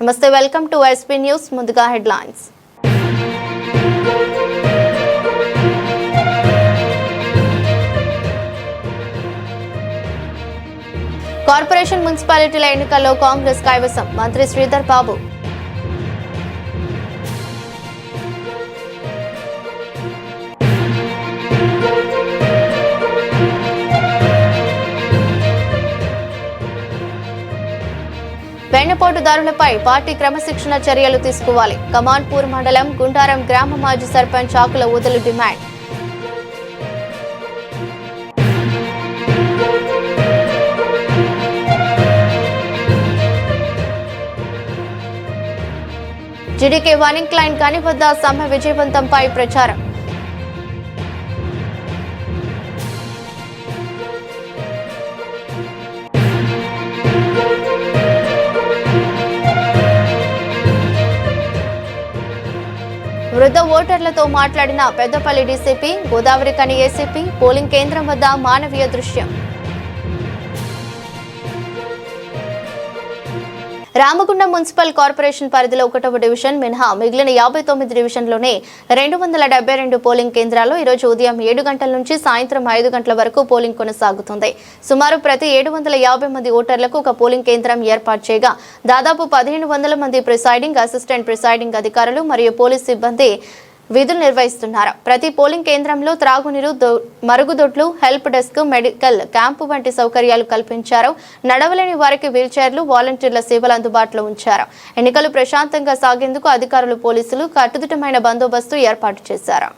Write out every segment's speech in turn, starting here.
నమస్తే, welcome to SP news. ముందుగా headlines. Corporation మున్సిపాలిటీల ఎన్నికల్లో కాంగ్రెస్ కైవసం, మంత్రి శ్రీధర్ బాబు. వెన్నపోటుదారులపై పార్టీ క్రమశిక్షణ చర్యలు తీసుకోవాలి. కమాన్పూర్ మండలం గుండారం గ్రామ మాజీ సర్పంచ్ ఆకుల ఊదలు డిమాండ్. జిడికే వనింగ్ లైన్ గని వద్ద సమ్మె విజయవంతంపై ప్రచారం. వృద్ధ ఓటర్లతో మాట్లాడిన పెద్దపల్లి డీసీపీ, గోదావరి కని ఏసీపీ. పోలింగ్ కేంద్రం వద్ద మానవీయ దృశ్యం. రామగుండం మున్సిపల్ కార్పొరేషన్ పరిధిలో 1వ డివిజన్ మినహా మిగిలిన 59 డివిజన్లోనే 272 పోలింగ్ కేంద్రాల్లో ఈరోజు ఉదయం 7 గంటల నుంచి సాయంత్రం 5 గంటల వరకు పోలింగ్ కొనసాగుతుంది. సుమారు ప్రతి 750 మంది ఓటర్లకు ఒక పోలింగ్ కేంద్రం ఏర్పాటు చేయగా దాదాపు 1500 మంది ప్రిసైడింగ్, అసిస్టెంట్ ప్రిసైడింగ్ అధికారులు మరియు పోలీస్ సిబ్బంది విధులు నిర్వహిస్తున్నారు. ప్రతి పోలింగ్ కేంద్రంలో త్రాగునీరు, మరుగుదొడ్లు, హెల్ప్ డెస్క్, మెడికల్ క్యాంపు వంటి సౌకర్యాలు కల్పించారు. నడవలేని వారికి వీల్చైర్లు, వాలంటీర్ల సేవలు అందుబాటులో ఉంచారు. ఎన్నికలు ప్రశాంతంగా సాగేందుకు అధికారులు, పోలీసులు కట్టుదిట్టమైన బందోబస్తు ఏర్పాటు చేశారు.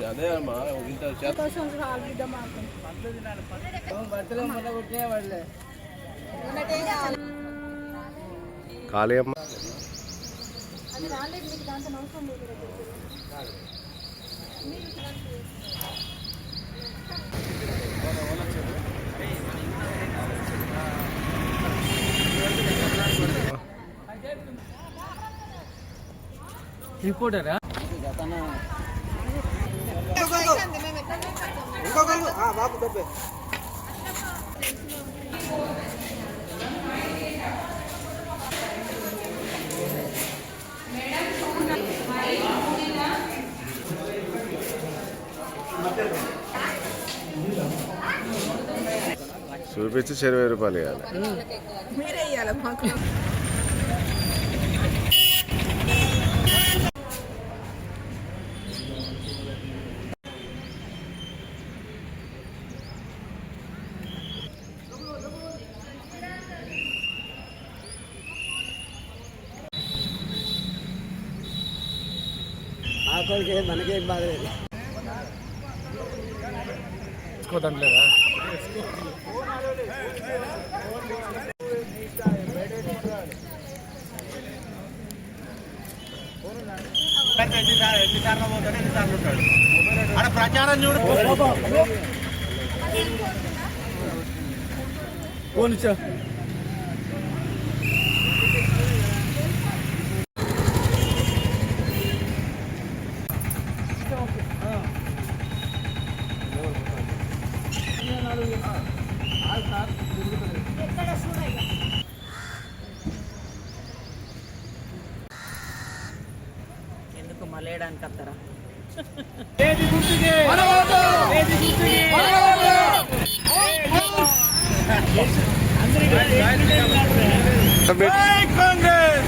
అదే అమ్మా ఖాళీ అమ్మ రిపోర్టరా బాబు డబ్బే చూపించి 20 రూపాయలు ఇవ్వాలి. మీరే ఇవ్వాలి మాకు. మనకేం బాధ లేదు. లేదా ప్రచారం చూడు పోనిచ్చా ఎందుకు మలేయడానికి వస్తారా? కాంగ్రెస్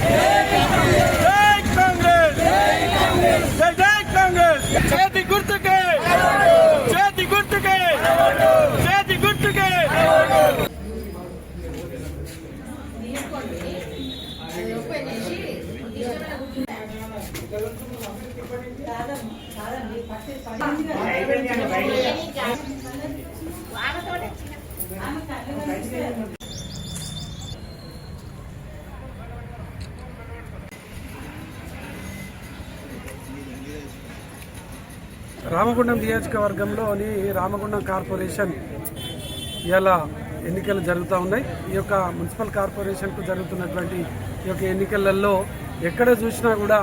రామగుండం నియోజకవర్గంలోని రామగుండం కార్పొరేషన్ ఇలా ఎన్నికలు జరుగుతూ ఉన్నాయి. ఈ యొక్క మున్సిపల్ కార్పొరేషన్కు జరుగుతున్నటువంటి ఈ యొక్క ఎన్నికలలో ఎక్కడ చూసినా కూడా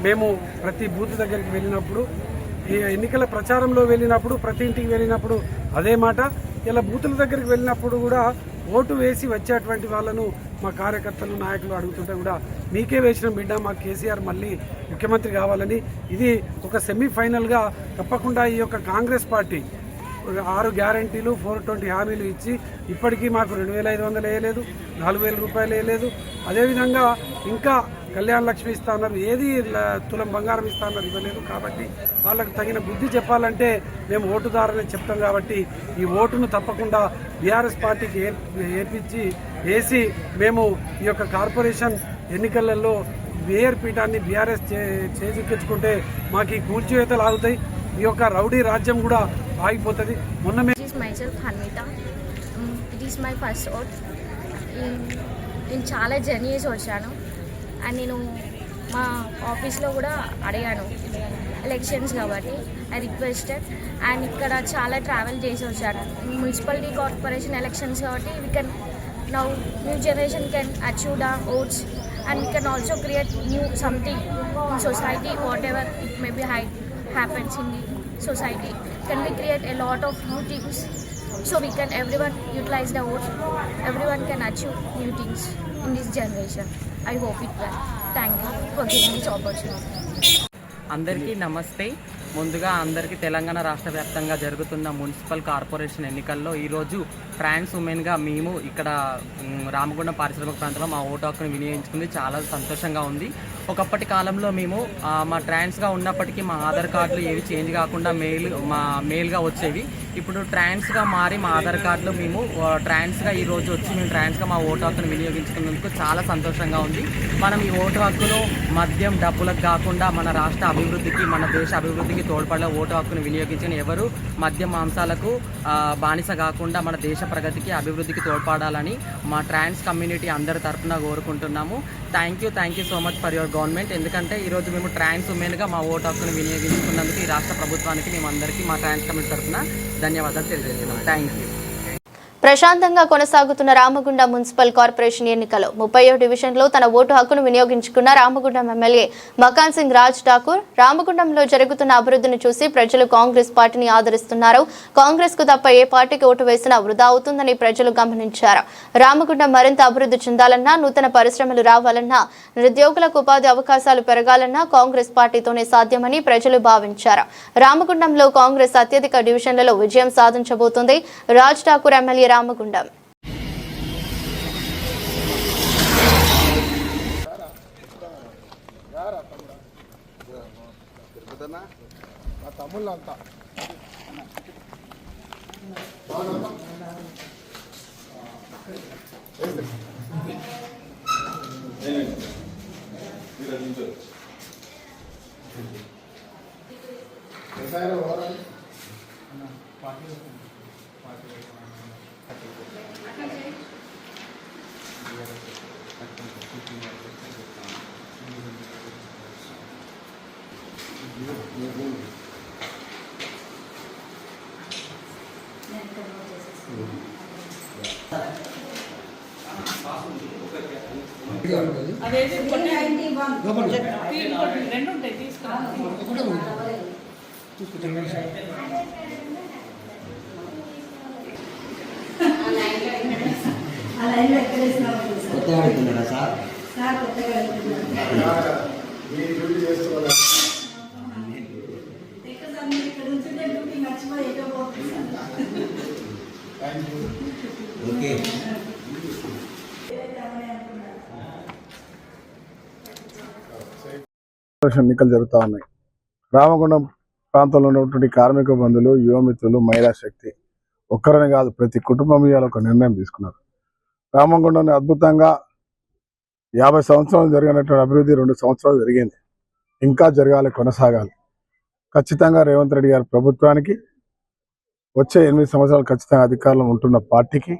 మేము ప్రతి బూత్ దగ్గరికి వెళ్ళినప్పుడు, ఈ ఎన్నికల ప్రచారంలో వెళ్ళినప్పుడు, ప్రతి ఇంటికి వెళ్ళినప్పుడు అదే మాట. ఇలా బూతుల దగ్గరికి వెళ్ళినప్పుడు కూడా ఓటు వేసి వచ్చేటువంటి వాళ్ళను మా కార్యకర్తలు, నాయకులు అడుగుతుంటే కూడా మీకే వేసిన బిడ్డ, మా కేసీఆర్ మళ్ళీ ముఖ్యమంత్రి కావాలని. ఇది ఒక సెమీఫైనల్గా తప్పకుండా ఈ యొక్క కాంగ్రెస్ పార్టీ 6 గ్యారంటీలు 420 హామీలు ఇచ్చి ఇప్పటికీ మాకు 2,500 వేయలేదు, 4,000 రూపాయలు వేయలేదు. అదేవిధంగా ఇంకా కళ్యాణ లక్ష్మి ఇస్తా ఉన్నారు, ఏది తులం బంగారం ఇస్తా ఉన్నారు, ఇవ్వలేదు. కాబట్టి వాళ్ళకు తగిన బుద్ధి చెప్పాలంటే మేము ఓటుదారులే చెప్తాం. కాబట్టి ఈ ఓటును తప్పకుండా బీఆర్ఎస్ పార్టీకి వేసి మేము ఈ యొక్క కార్పొరేషన్ ఎన్నికలలో మేయర్ పీఠాన్ని బీఆర్ఎస్ చేజిక్కించుకుంటే మాకు ఈ కూల్చివేతలు ఆగుతాయి, ఈ యొక్క రౌడీ రాజ్యం కూడా ఆగిపోతుంది. మొన్న it is my first vote. నేను చాలా జర్నీ చేసి వచ్చాను అండ్ నేను మా ఆఫీస్లో కూడా అడిగాను ఎలక్షన్స్ కాబట్టి ఐ రిక్వెస్టెడ్. అండ్ ఇక్కడ చాలా ట్రావెల్ చేసి వచ్చాను. మున్సిపాలిటీ కార్పొరేషన్ ఎలక్షన్స్ కాబట్టి we can now new generation can achieve the votes and we can also create new something in society, whatever it may be happens in the society. Can we create a lot of new things so we can everyone utilize the vote, everyone can achieve new things in this generation. I hope it will. Thank you for giving this opportunity. అందరికీ నమస్తే. ముందుగా అందరికీ తెలంగాణ రాష్ట్ర వ్యాప్తంగా జరుగుతున్న municipal corporation ఎన్నికల్లో ఈరోజు ట్రాన్స్ ఉమెన్గా మేము ఇక్కడ రామగుండం పారిశ్రామిక ప్రాంతంలో మా ఓటు హక్కును వినియోగించుకుంది చాలా సంతోషంగా ఉంది. ఒకప్పటి కాలంలో మేము మా ట్రాన్స్గా ఉన్నప్పటికీ మా ఆధార్ కార్డులు ఏవి చేంజ్ కాకుండా మెయిల్గా వచ్చేవి. ఇప్పుడు ట్రాన్స్గా మారి మా ఆధార్ కార్డులు మేము ట్రాన్స్గా ఈరోజు వచ్చి మేము ట్రాన్స్గా మా ఓటు హక్కును వినియోగించుకున్నందుకు చాలా సంతోషంగా ఉంది. మనం ఈ ఓటు హక్కును మద్యం డబ్బులకు కాకుండా మన రాష్ట్ర అభివృద్ధికి, మన దేశ అభివృద్ధికి తోడ్పడే ఓటు హక్కును వినియోగించిన ఎవరు మద్యం మాంసాలకు బానిస కాకుండా మన దేశ ప్రగతికి, అభివృద్ధికి తోడ్పడాలని మా ట్రాన్స్ కమ్యూనిటీ అందరి తరఫున కోరుకుంటున్నాము. Thank you so much for your government. ఎందుకంటే ఈరోజు మేము ట్రాన్స్ ఉమెన్గా మా ఓటు హక్కును వినియోగించుకున్నందుకు ఈ రాష్ట్ర ప్రభుత్వానికి మేము అందరికీ మా ట్రాన్స్ కమ్యూనిటీ తరఫున ధన్యవాదాలు తెలియజేస్తున్నాం. Thank you. ప్రశాంతంగా కొనసాగుతున్న రామగుండం మున్సిపల్ కార్పొరేషన్ ఎన్నికలో 30వ డివిజన్లో తన ఓటు హక్కును వినియోగించుకున్న రామగుండం ఎమ్మెల్యే మకాన్ సింగ్ రాజ్ ఠాకూర్ రామగుండంలో జరుగుతున్న అభివృద్ధిని చూసి ప్రజలు కాంగ్రెస్ పార్టీని ఆదరిస్తున్నారు. కాంగ్రెస్ కు తప్ప ఏ పార్టీకి ఓటు వేసినా వృధా అవుతుందని ప్రజలు గమనించారు. రామగుండం మరింత అభివృద్ధి చెందాలన్నా, నూతన పరిశ్రమలు రావాలన్నా, నిరుద్యోగులకు ఉపాధి అవకాశాలు పెరగాలన్నా కాంగ్రెస్ పార్టీతోనే సాధ్యమని ప్రజలు భావించారు. రామగుండంలో కాంగ్రెస్ అత్యధిక డివిజన్లలో విజయం సాధించబోతోంది. రాజ్ ఠాకూర్ ఎమ్మెల్యే రామగుండం. ఎన్నికలు జరుగుతూ ఉన్నాయి. రామగుండం ప్రాంతంలో ఉన్నటువంటి కార్మిక బంధువులు, యువమిత్రులు, మహిళా శక్తి ఒక్కరని కాదు ప్రతి కుటుంబం ఇవాళ ఒక నిర్ణయం తీసుకున్నారు. రామగుండాన్ని అద్భుతంగా 50 సంవత్సరాలు జరిగినటువంటి అభివృద్ధి 2 సంవత్సరాలు జరిగింది, ఇంకా జరగాలి, కొనసాగాలి. ఖచ్చితంగా రేవంత్ రెడ్డి గారి ప్రభుత్వానికి వచ్చే 8 సంవత్సరాలు ఖచ్చితంగా అధికారంలో ఉంటున్న పార్టీకి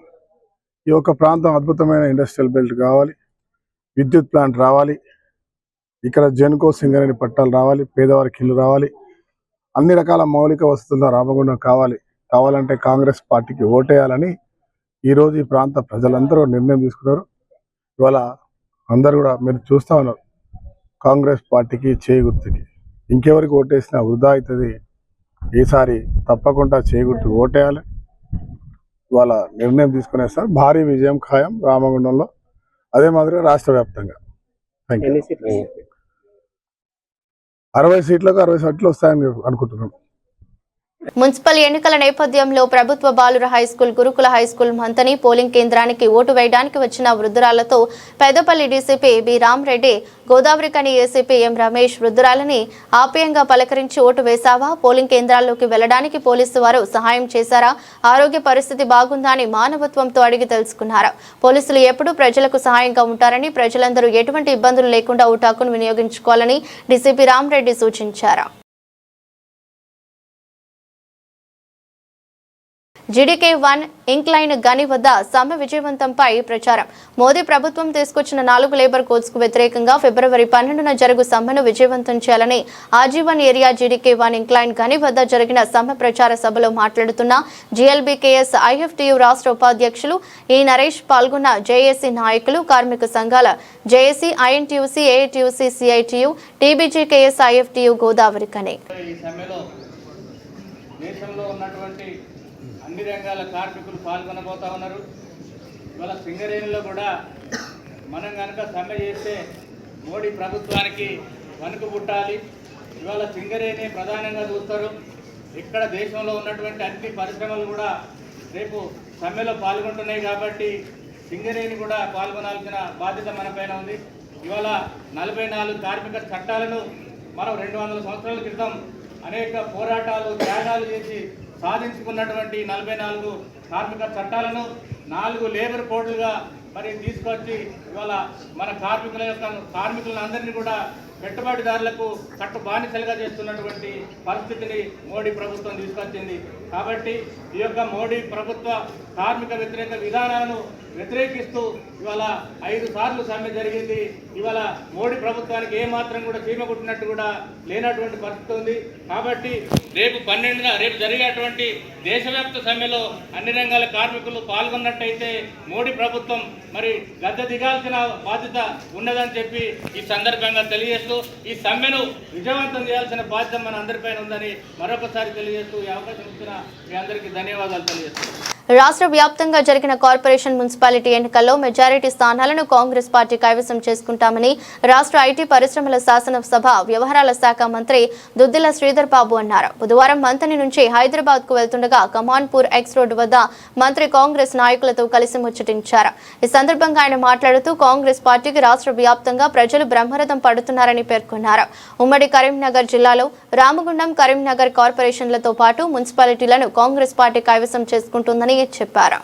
ఈ యొక్క ప్రాంతం అద్భుతమైన ఇండస్ట్రియల్ బెల్ట్ కావాలి, విద్యుత్ ప్లాంట్ రావాలి, ఇక్కడ జెన్కో సింగరేణి పట్టాలు రావాలి, పేదవారికి ఇల్లు రావాలి, అన్ని రకాల మౌలిక వసతులు రామగుండం కావాలంటే కాంగ్రెస్ పార్టీకి ఓటేయాలని ఈరోజు ఈ ప్రాంత ప్రజలందరూ నిర్ణయం తీసుకున్నారు. ఇవాళ అందరూ కూడా మీరు చూస్తూ ఉన్నారు, కాంగ్రెస్ పార్టీకి చేగుర్తుకి ఇంకెవరికి ఓటేసినా వృధా అవుతుంది. ఈసారి తప్పకుండా చేగుర్తుకు ఓటేయాలి. ఇవాళ నిర్ణయం తీసుకునేస్తారు. భారీ విజయం ఖాయం రామగుండంలో, అదే మాదిరిగా రాష్ట్ర వ్యాప్తంగా. Thank you. 60 సీట్లకు 60 సీట్లు వస్తాయని అనుకుంటున్నాం. మున్సిపల్ ఎన్నికల నేపథ్యంలో ప్రభుత్వ బాలుర హైస్కూల్, గురుకుల హైస్కూల్ మంతని పోలింగ్ కేంద్రానికి ఓటు వేయడానికి వచ్చిన వృద్ధురాలతో Peddapalli DCP B Ramareddy, Godavarikhani ACP M Ramesh వృద్ధురాలని ఆప్యాయంగా పలకరించి ఓటు వేశావా, పోలింగ్ కేంద్రాల్లోకి వెళ్లడానికి పోలీసు వారు సహాయం చేశారా, ఆరోగ్య పరిస్థితి బాగుందా అని మానవత్వంతో అడిగి తెలుసుకున్నారు. పోలీసులు ఎప్పుడూ ప్రజలకు సహాయంగా ఉంటారని, ప్రజలందరూ ఎటువంటి ఇబ్బందులు లేకుండా ఓటు హక్కును వినియోగించుకోవాలని డీసీపీ రామరెడ్డి సూచించారు. GDK1 ఇంక్లైన్ గని వద్ద సమ్మె విజయవంతంపై ప్రచారం. మోదీ ప్రభుత్వం తీసుకొచ్చిన 4 లేబర్ కోడ్స్ కు వ్యతిరేకంగా ఫిబ్రవరి 12న జరుగు సమ్మెను విజయవంతం చేయాలని ఆజీవన్ ఏరియా GDK1 ఇంక్లైన్ గని వద్ద జరిగిన సమ్మె ప్రచార సభలో మాట్లాడుతున్న GLBKS IFTU రాష్ట్ర ఉపాధ్యక్షులు ఈ నరేష్ పాల్గొన్న జేఏసీ నాయకులు, కార్మిక సంఘాల JAC, INTUC, AITUC, CITU, TBGKS IFTU Godavarikhani అన్ని రంగాల కార్మికులు పాల్గొనబోతా ఉన్నారు. ఇవాళ సింగరేణిలో కూడా మనం కనుక సమ్మె చేస్తే మోడీ ప్రభుత్వానికి వణుకు పుట్టాలి. ఇవాళ సింగరేణి ప్రధానంగా చూస్తారు. ఇక్కడ దేశంలో ఉన్నటువంటి అన్ని పరిశ్రమలు కూడా రేపు సమ్మెలో పాల్గొంటున్నాయి కాబట్టి సింగరేణి కూడా పాల్గొనాల్సిన బాధ్యత మన పైన ఉంది. ఇవాళ 44 కార్మిక చట్టాలను మనం 200 సంవత్సరాల క్రితం అనేక పోరాటాలు, త్యాగాలు చేసి సాధించుకున్నటువంటి 44 కార్మిక చట్టాలను 4 లేబర్ కోడ్లుగా మరి తీసుకొచ్చి ఇవాళ మన కార్మికులందరినీ కూడా పెట్టుబడిదారులకు కట్టు బానిసలుగా చేస్తున్నటువంటి పరిస్థితిని మోడీ ప్రభుత్వం తీసుకొచ్చింది. కాబట్టి ఈ యొక్క మోడీ ప్రభుత్వ కార్మిక వ్యతిరేక విధానాలను వ్యతిరేకిస్తూ ఇవాళ 5 సార్లు సమ్మె జరిగింది. ఇవాళ మోడీ ప్రభుత్వానికి ఏమాత్రం కూడా చీమ కుట్టినట్టు కూడా లేనటువంటి పరిస్థితి ఉంది. కాబట్టి రేపు 12న రేపు జరిగేటువంటి దేశవ్యాప్త సమ్మెలో అన్ని రంగాల కార్మికులు పాల్గొన్నట్టయితే మోడీ ప్రభుత్వం మరి గద్దె దిగాల్సిన బాధ్యత ఉన్నదని చెప్పి ఈ సందర్భంగా తెలియజేస్తూ ఈ సమ్మెను విజయవంతం చేయాల్సిన బాధ్యత మన అందరిపైన ఉందని మరొకసారి తెలియజేస్తూ ఈ అవకాశం ఇచ్చిన మీ అందరికీ ధన్యవాదాలు తెలియజేస్తున్నాను. రాష్ట్ర వ్యాప్తంగా జరిగిన కార్పొరేషన్, మున్సిపాలిటీ ఎన్నికల్లో మెజారిటీ స్థానాలను కాంగ్రెస్ పార్టీ కైవసం చేసుకుంటామని రాష్ట్ర ఐటీ పరిశ్రమల శాసనసభ వ్యవహారాల శాఖ మంత్రి దుద్దిల శ్రీధర్ బాబు అన్నారు. బుధవారం మంతని నుంచి హైదరాబాద్ కు వెళ్తుండగా కమాన్పూర్ ఎక్స్ రోడ్డు వద్ద మంత్రి కాంగ్రెస్ నాయకులతో కలిసి ముచ్చటించారు. ఈ సందర్భంగా ఆయన మాట్లాడుతూ కాంగ్రెస్ పార్టీకి రాష్ట్ర వ్యాప్తంగా ప్రజలు బ్రహ్మరథం పడుతున్నారని పేర్కొన్నారు. ఉమ్మడి కరీంనగర్ జిల్లాలో రామగుండం, కరీంనగర్ కార్పొరేషన్లతో పాటు మున్సిపాలిటీలను కాంగ్రెస్ పార్టీ కైవసం చేసుకుంటుందని చెప్పారు.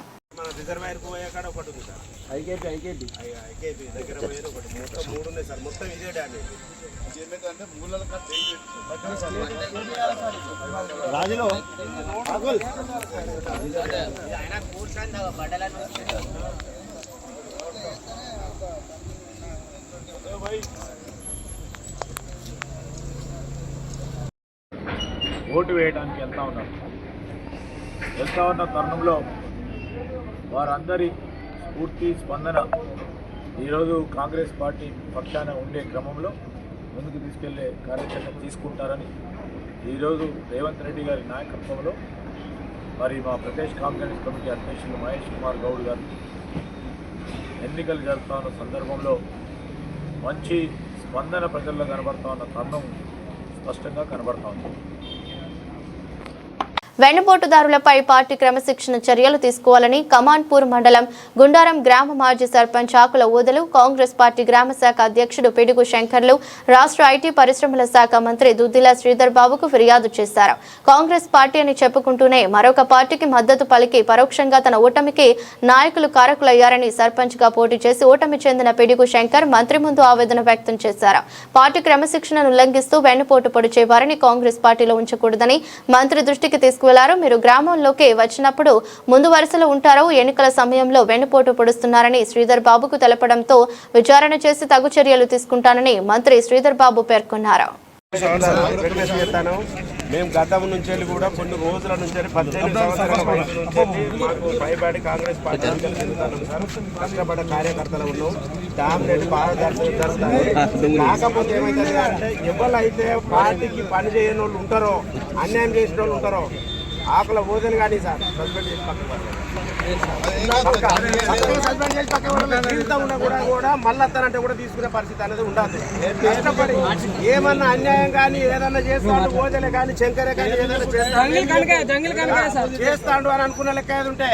ఓటు వేయడానికి వెళ్తా ఉన్న తరుణంలో వారందరి స్ఫూర్తి, స్పందన ఈరోజు కాంగ్రెస్ పార్టీ పక్షాన ఉండే క్రమంలో ముందుకు తీసుకెళ్లే కార్యాచరణ తీసుకుంటారని ఈరోజు రేవంత్ రెడ్డి గారి నాయకత్వంలో మరి మా ప్రదేశ్ కాంగ్రెస్ కమిటీ అధ్యక్షులు మహేష్ కుమార్ గౌడ్ గారు ఎన్నికలు జరుపుతా ఉన్న సందర్భంలో మంచి స్పందన ప్రజల్లో కనబడతా ఉన్న తరుణం స్పష్టంగా కనబడతా ఉంది. వెన్నుపోటుదారులపై పార్టీ క్రమశిక్షణ చర్యలు తీసుకోవాలని కమాన్పూర్ మండలం గుండారం గ్రామ మాజీ సర్పంచ్ ఆకుల ఊదలు కాంగ్రెస్ పార్టీ గ్రామ శాఖ అధ్యక్షుడు పిడుగు శంకర్లు రాష్ట్ర ఐటీ పరిశ్రమల శాఖ మంత్రి దుద్దిల శ్రీధర్ బాబుకు ఫిర్యాదు చేశారు. కాంగ్రెస్ పార్టీ అని చెప్పుకుంటూనే మరొక పార్టీకి మద్దతు పలికి పరోక్షంగా తన ఓటమికి నాయకులు కారకులయ్యారని సర్పంచ్ గా పోటీ చేసి ఓటమి చెందిన పిడుగు శంకర్ మంత్రి ముందు ఆవేదన వ్యక్తం చేశారు. పార్టీ క్రమశిక్షణను ఉల్లంఘిస్తూ వెన్నుపోటు పొడిచే వారిని కాంగ్రెస్ పార్టీలో ఉంచకూడదని మంత్రి దృష్టికి తీసుకువెళ్లారు. మీరు గ్రామంలోకి వచ్చినప్పుడు ముందు వరుసలో ఉంటారో ఎన్నికల సమయంలో వెన్నుపోటు పొడుస్తున్నారని శ్రీధర్ బాబుకు తెలపడంతో విచారణ చేసి తగు చర్యలు తీసుకుంటానని మంత్రి శ్రీధర్ బాబు పేర్కొన్నారు. మేము గతం నుంచి కూడా కొన్ని రోజుల నుంచి 18 సంవత్సరాల వయసు నుంచి మాకు పైబడి కాంగ్రెస్ పార్టీ చెందుతాను సార్. కష్టపడ్డ కార్యకర్తలు ఉన్నాం. డామినేట్ బాగా జరుగుతుంది. కాకపోతే ఏమైతుంది అంటే ఎవరైతే పార్టీకి పని చేయని వాళ్ళు ఉంటారో, అన్యాయం చేసిన వాళ్ళు ఉంటారో ఆకుల ఓదలు కానీ సార్ సస్పెండ్ చేసి కూడా మళ్ళీ అత్తనంటే కూడా తీసుకునే పరిస్థితి అనేది ఉండదు. కష్టపడి ఏమన్నా అన్యాయం కానీ ఏదన్నా చేస్తాడు ఓదలే కానీ శంకరే కానీ ఏదైనా చేస్తాడు అని అనుకున్న లెక్క ఏది ఉంటే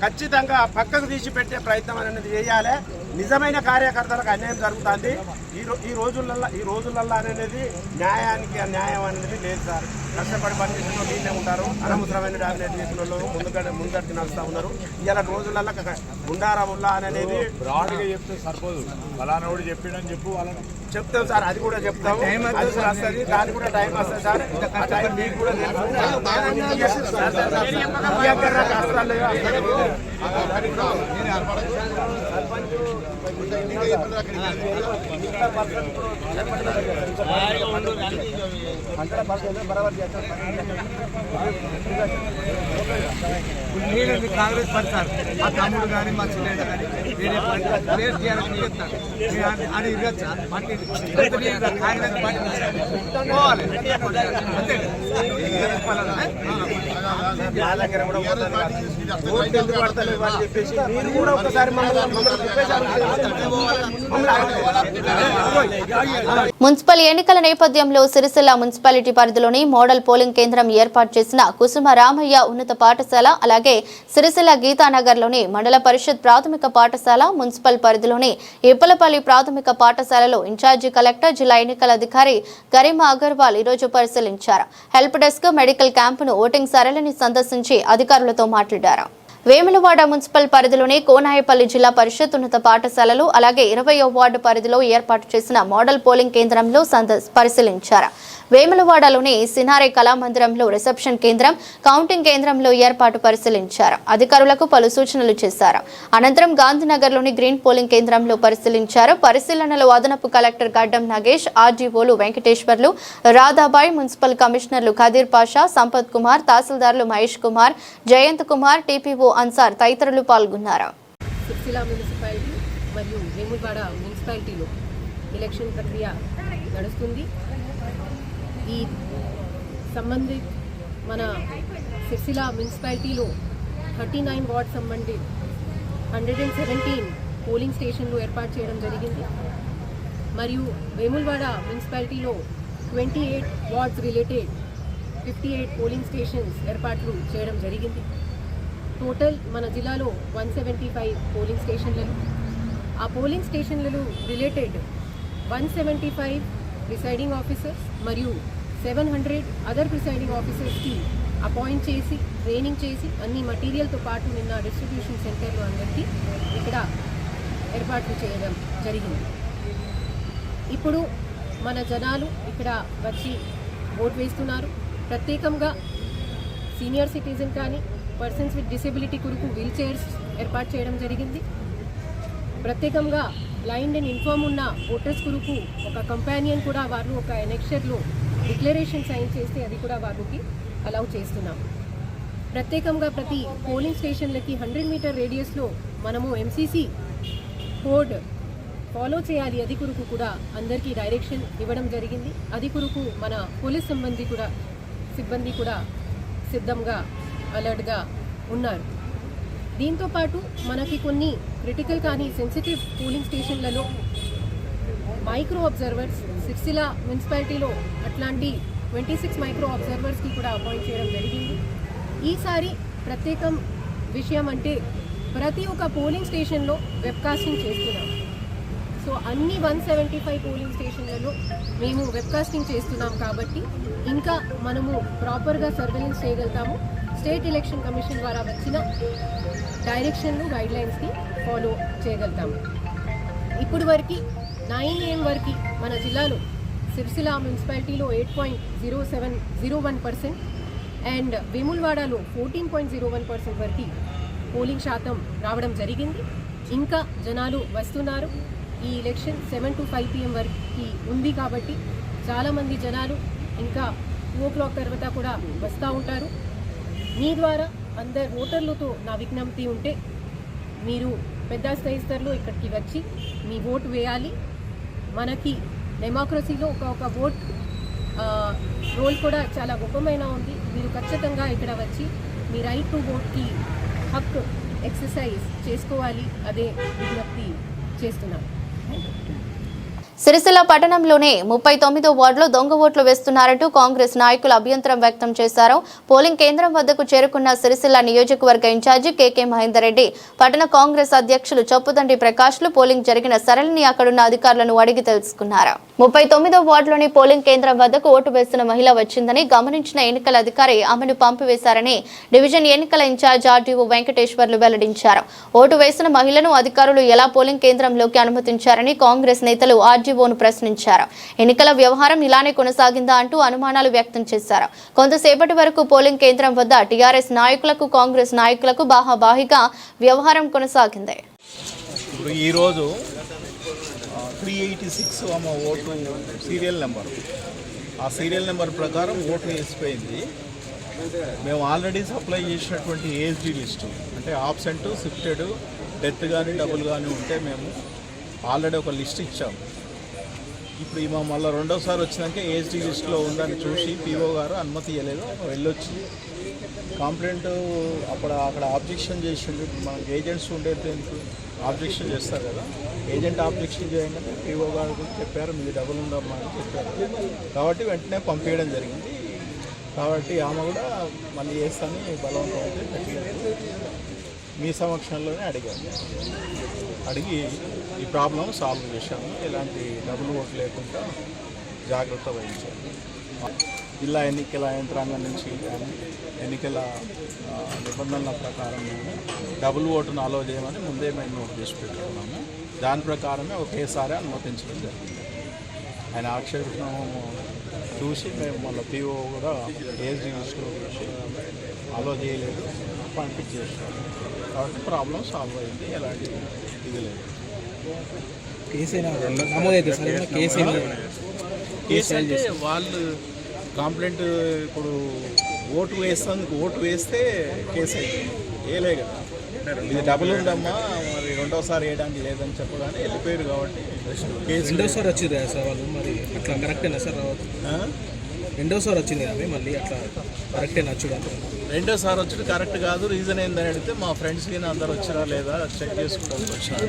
ఖచ్చితంగా పక్కకు తీసి పెట్టే ప్రయత్నం అనేది చేయాలి. నిజమైన కార్యకర్తలకు అన్యాయం జరుగుతుంది. ఈ రోజులల్లో అనేది న్యాయం అనేది లేదు సార్. కష్టపడి పని చేసిన వాళ్ళు వీళ్ళే ఉంటారు. అనవసరమైన డామినేట్ చేసిన వాళ్ళు ముందరికి నడుస్తూ ఉన్నారు. ఇలా రోజులల్లో గుండారాముల్లా అనేది బ్రాడ్గా చెప్తే సరిపోదు. ఫలానా కూడా చెప్పిండని చెప్పు వాళ్ళని చెప్తాం సార్. అది కూడా చెప్తాం. అది కూడా వస్తుంది. దానికి కూడా టైం వస్తుంది సార్. ఆ టైం మీకు కూడా కాంగ్రెస్ పార్టీ సార్ మా తమ్ముడు కానీ మా చిన్న కానీ వేరే పార్టీ అది పార్టీ కాంగ్రెస్ పార్టీ పోవాలి. చెప్పేసి మీరు కూడా ఒకసారి మున్సిపల్ ఎన్నికల నేపథ్యంలో సిరిసిల్ల మున్సిపాలిటీ పరిధిలోని మోడల్ పోలింగ్ కేంద్రం ఏర్పాటు చేసిన కుసుమ రామయ్య ఉన్నత పాఠశాల, అలాగే సిరిసిల్ల గీతానగర్లోని మండల పరిషత్ ప్రాథమిక పాఠశాల, మున్సిపల్ పరిధిలోని ఇప్పలపల్లి ప్రాథమిక పాఠశాలలో ఇన్ఛార్జి కలెక్టర్, జిల్లా ఎన్నికల అధికారి గరిమా అగర్వాల్ ఈరోజు పరిశీలించారు. హెల్ప్ డెస్క్, మెడికల్ క్యాంపును, ఓటింగ్ సరళిని సందర్శించి అధికారులతో మాట్లాడారు. వేములవాడ మున్సిపల్ పరిధిలోని కోనాయపల్లి జిల్లా పరిషత్ ఉన్నత పాఠశాలలు, అలాగే 20వ వార్డు పరిధిలో ఏర్పాటు చేసిన మోడల్ పోలింగ్ కేంద్రంలో పరిశీలించారు. వేములవాడలోని సినారే కళామందిరంలో రిసెప్షన్ కేంద్రం, కౌంటింగ్ కేంద్రంలో ఏర్పాటు పరిశీలించారు. అధికారులకు పలు సూచనలు చేశారు. అనంతరం గాంధీనగర్లోని గ్రీన్ పోలింగ్ కేంద్రంలో పరిశీలించారు. పరిశీలనలో అదనపు కలెక్టర్ గడ్డం నాగేష్, ఆర్డీఓలు వెంకటేశ్వర్లు, రాధాబాయ్, మున్సిపల్ కమిషనర్లు ఖదీర్ పాషా, సంపత్ కుమార్, తహసీల్దార్లు మహేష్ కుమార్, జయంత్ కుమార్, టీపీఓ అన్సార్ తదితరులు పాల్గొన్నారు. సిరిసిల్ల మున్సిపాలిటీ మరియు వేములవాడ మున్సిపాలిటీలో ఎలక్షన్ ప్రక్రియ నడుస్తుంది. ఈ సంబంధిత మన సిరిసిల్ల మున్సిపాలిటీలో 39 వార్డ్ సంబంధిత 117 పోలింగ్ స్టేషన్లు ఏర్పాటు చేయడం జరిగింది. మరియు వేములవాడ మున్సిపాలిటీలో 28 వార్డ్స్ రిలేటెడ్ 58 పోలింగ్ స్టేషన్స్ ఏర్పాట్లు చేయడం జరిగింది. టోటల్ మన జిల్లాలో 175 పోలింగ్ స్టేషన్లను, ఆ పోలింగ్ స్టేషన్లలో రిలేటెడ్ 175 ప్రిసైడింగ్ ఆఫీసర్స్ మరియు 700 అదర్ ప్రిసైడింగ్ ఆఫీసర్స్కి అపాయింట్ చేసి ట్రైనింగ్ చేసి అన్ని మటీరియల్తో పాటు నిన్న డిస్ట్రిబ్యూషన్ సెంటర్లో అందరికీ ఇక్కడ ఏర్పాట్లు చేయడం జరిగింది. ఇప్పుడు మన జనాలు ఇక్కడ వచ్చి ఓటు వేస్తున్నారు. ప్రత్యేకంగా సీనియర్ సిటిజన్ కానీ పర్సన్స్ విత్ డిసేబిలిటీ కొరకు వీల్ చైర్స్ ఏర్పాటు చేయడం జరిగింది. ప్రత్యేకంగా బ్లైండ్ అండ్ ఇన్ఫార్మ్ ఉన్న ఓటర్స్ కొరకు ఒక కంపానియన్ కూడా వారు ఒక ఎనెక్షర్లో డిక్లరేషన్ సైన్ చేస్తే అది కూడా వారికి అలౌ చేస్తున్నాం. ప్రత్యేకంగా ప్రతి పోలింగ్ స్టేషన్లకి 100 మీటర్ రేడియస్లో మనము ఎంసీసీ కోడ్ ఫాలో చేయాలి. అది కొరకు కూడా అందరికీ డైరెక్షన్ ఇవ్వడం జరిగింది. అది కొరకు మన పోలీస్ సిబ్బంది కూడా సిద్ధంగా అలర్ట్గా ఉన్నారు. దీంతోపాటు మనకి కొన్ని క్రిటికల్ కానీ సెన్సిటివ్ పోలింగ్ స్టేషన్లలో మైక్రో అబ్జర్వర్స్ సిరిసిల్ల మున్సిపాలిటీలో అట్లాంటి 26 మైక్రో అబ్జర్వర్స్కి కూడా అపాయింట్ చేయడం జరిగింది. ఈసారి ప్రత్యేకం విషయం అంటే ప్రతి ఒక్క పోలింగ్ స్టేషన్లో వెబ్కాస్టింగ్ చేస్తున్నాం. సో అన్ని 175 పోలింగ్ స్టేషన్లలో మేము వెబ్కాస్టింగ్ చేస్తున్నాం కాబట్టి ఇంకా మనము ప్రాపర్గా సర్వేలెన్స్ చేయగలుగుతాము. స్టేట్ ఎలక్షన్ కమిషన్ ద్వారా వచ్చిన డైరెక్షన్లు గైడ్లైన్స్ని ఫాలో చేయగలుగుతాము. ఇప్పుడు వరకు 9 AM వరకు మన జిల్లాలో సిరిసిల్ల మున్సిపాలిటీలో 8.0701% అండ్ వేములవాడలో 14.01% వరకు పోలింగ్ శాతం రావడం జరిగింది. ఇంకా జనాలు వస్తున్నారు. ఈ ఎలక్షన్ 7 to 5 PM వరకు ఉంది కాబట్టి చాలామంది జనాలు ఇంకా 2 o'clock తర్వాత కూడా వస్తూ ఉంటారు. మీ ద్వారా అందరు ఓటర్లతో నా విజ్ఞప్తి ఉంటే మీరు పెద్ద స్థాయిలో ఇక్కడికి వచ్చి మీ ఓటు వేయాలి. మనకి డెమోక్రసీలో ఒక ఓట్ రోల్ కూడా చాలా గొప్పమైన ఉంది. మీరు ఖచ్చితంగా ఇక్కడ వచ్చి మీ రైట్ టు ఓట్కి హక్కు ఎక్సర్సైజ్ చేసుకోవాలి. అదే విజ్ఞప్తి చేస్తున్నాను. సిరిసిల్ల పట్టణంలోనే 39వ వార్డులో దొంగ ఓట్లు వేస్తున్నారంటూ కాంగ్రెస్ నాయకులు అభ్యంతరం వ్యక్తం చేశారు. పోలింగ్ కేంద్రం వద్దకు చేరుకున్న సిరిసిల్ల నియోజకవర్గ ఇన్ఛార్జి కేకే మహేందర్ రెడ్డి, పట్టణ కాంగ్రెస్ అధ్యక్షులు చొప్పుదండి ప్రకాష్లు పోలింగ్ జరిగిన సరళిని అక్కడున్న అధికారులను అడిగి తెలుసుకున్నారు. 39వ వార్డులోని పోలింగ్ కేంద్రం వద్దకు ఓటు వేస్తున్న మహిళ వచ్చిందని గమనించిన ఎన్నికల అధికారి ఆమెను పంపివేశారని డివిజన్ ఎన్నికల ఇన్ఛార్జ్ ఆర్డీఓ వెంకటేశ్వర్లు వెల్లడించారు. ఓటు వేసిన మహిళను అధికారులు ఎలా పోలింగ్ కేంద్రంలోకి అనుమతించారని కాంగ్రెస్ నేతలు ఆర్డీఓను ప్రశ్నించారు. ఎన్నికల వ్యవహారం ఇలానే కొనసాగిందా అంటూ అనుమానాలు వ్యక్తం చేశారు. కొంతసేపటి వరకు పోలింగ్ కేంద్రం వద్ద టీఆర్ఎస్ నాయకులకు కాంగ్రెస్ నాయకులకు బాహాబాహిగా వ్యవహారం కొనసాగింది. ఈరోజు 386 ఆమె ఓటు సీరియల్ నెంబర్, ఆ సీరియల్ నెంబర్ ప్రకారం ఓటు వేసిపోయింది. మేము ఆల్రెడీ సప్లై చేసినటువంటి ఏఎస్డి లిస్టు అంటే ఆబ్సెంట్, షిఫ్టెడ్, డెత్ కానీ డబుల్ కానీ ఉంటే మేము ఆల్రెడీ ఒక లిస్ట్ ఇచ్చాము. ఇప్పుడు ఈమె మళ్ళీ రెండోసారి వచ్చినాక ఏఎస్డి లిస్టులో ఉందని చూసి పీఓ గారు అనుమతి ఇవ్వలేదు. వెళ్ళొచ్చి కంప్లైంట్ అక్కడ ఆబ్జెక్షన్ చేసిండు. మనకి ఏజెంట్స్ ఉండేది ఆబ్జెక్షన్ చేస్తారు కదా, ఏజెంట్ ఆబ్జెక్షన్ చేయగానే పీఓ గారు చెప్పారు మీది డబుల్ ఉందమ్మా అని చెప్పారు. కాబట్టి వెంటనే పంపించడం జరిగింది. కాబట్టి ఆమె కూడా మళ్ళీ చేస్తాను బలవంతం అయితే మీ సమక్షంలోనే అడిగి ఈ ప్రాబ్లం సాల్వ్ చేశాము. ఇలాంటి డబుల్ ఓట్లు లేకుండా జాగ్రత్త వహించాము. జిల్లా ఎన్నికల యంత్రాంగం నుంచి కానీ ఎన్నికల నిబంధనల ప్రకారం మేము డబుల్ ఓటును అలో చేయమని ముందే మేము నోట్ చేసి పెట్టుకున్నాము. దాని ప్రకారమే ఒకేసారి అనుమతించడం జరిగింది. ఆయన ఆక్షేపణ చూసి మేము మళ్ళీ పీఓ కూడా ఏఎస్డి లిస్టులో చూసి అలో చేయలేదు, పంపించేసాము. కాబట్టి ప్రాబ్లం సాల్వ్ అయింది. ఎలాంటి ఇది లేదు. కేసు అంటే వాళ్ళు కంప్లైంట్ ఇప్పుడు ఓటు వేస్తే కేసు అయితే వేయలే కదా, ఇది డబుల్ ఉందమ్మా మరి రెండోసారి వేయడానికి లేదని చెప్పగానే వెళ్ళిపోయారు. కాబట్టి కేసు రెండోసారి వచ్చింది కదా సార్ వాళ్ళు, మరి అట్లా కరెక్టేనా సార్? రెండోసారి వచ్చింది కదా మళ్ళీ అట్లా కరెక్టేనా చూడాలి? రెండోసారి వచ్చి కరెక్ట్ కాదు. రీజన్ ఏందని అడిగితే మా ఫ్రెండ్స్ కానీ అందరు వచ్చారా లేదా చెక్ చేసుకోవడానికి వచ్చినారు.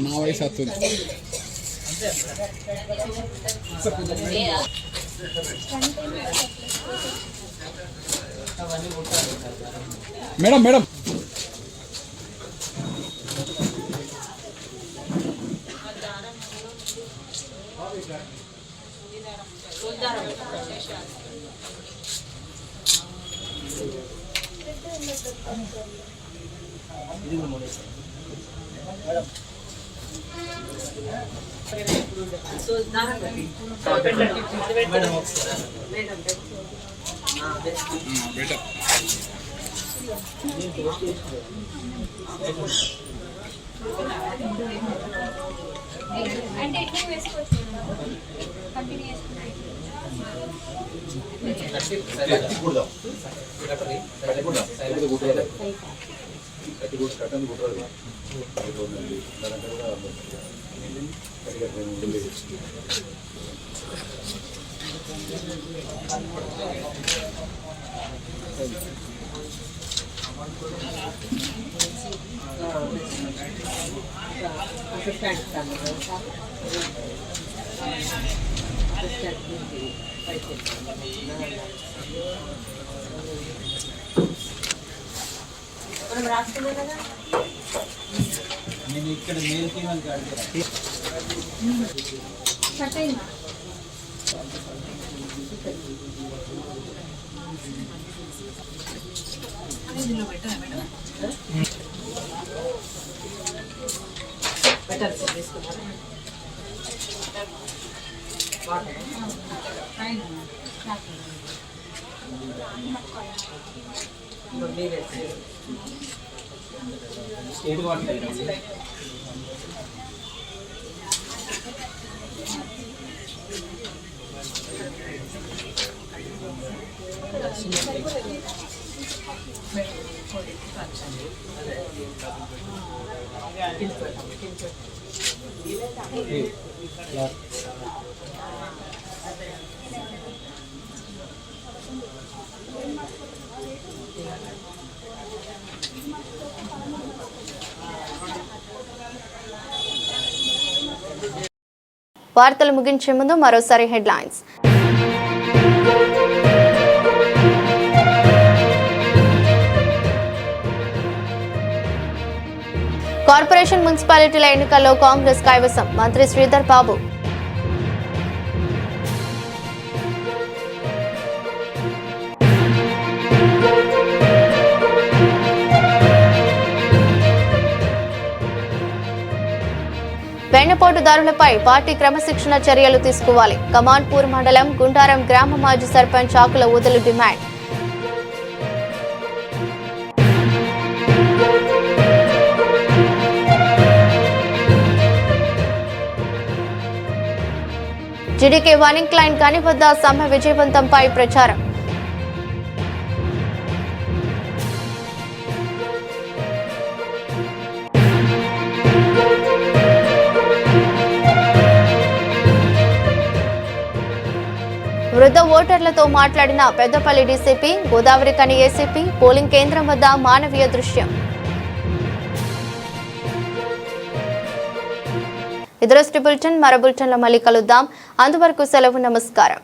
నా వయసు వస్తుంది మేడం మేడం నేను ఇక్కడ మేల్ ఫీమేల్ స్టేట్ వాటర్ వార్తలు ముగించే ముందు మరోసారి హెడ్లైన్స్. కార్పొరేషన్ మున్సిపాలిటీల ఎన్నికల్లో కాంగ్రెస్ కైవసం, మంత్రి శ్రీధర్ బాబు. వెన్నపోటుదారులపై పార్టీ క్రమశిక్షణ చర్యలు తీసుకోవాలి. కమాన్పూర్ మండలం గుండారం గ్రామ మాజీ సర్పంచ్ ఆకుల ఊదలు డిమాండ్. జిడికే వనింగ్ క్లైన్ గని వద్ద సమ్మె విజయవంతంపై ప్రచారం. వృద్ధ ఓటర్లతో మాట్లాడిన పెద్దపల్లి డీసీపీ, గోదావరి కని ఏసీపీ, పోలింగ్ కేంద్రం వద్ద మానవీయ దృశ్యం. ఇదరస్టి బులెటిన్, మరో బులెటిన్లో మళ్ళీ కలుద్దాం. అంతవరకు సెలవు, నమస్కారం.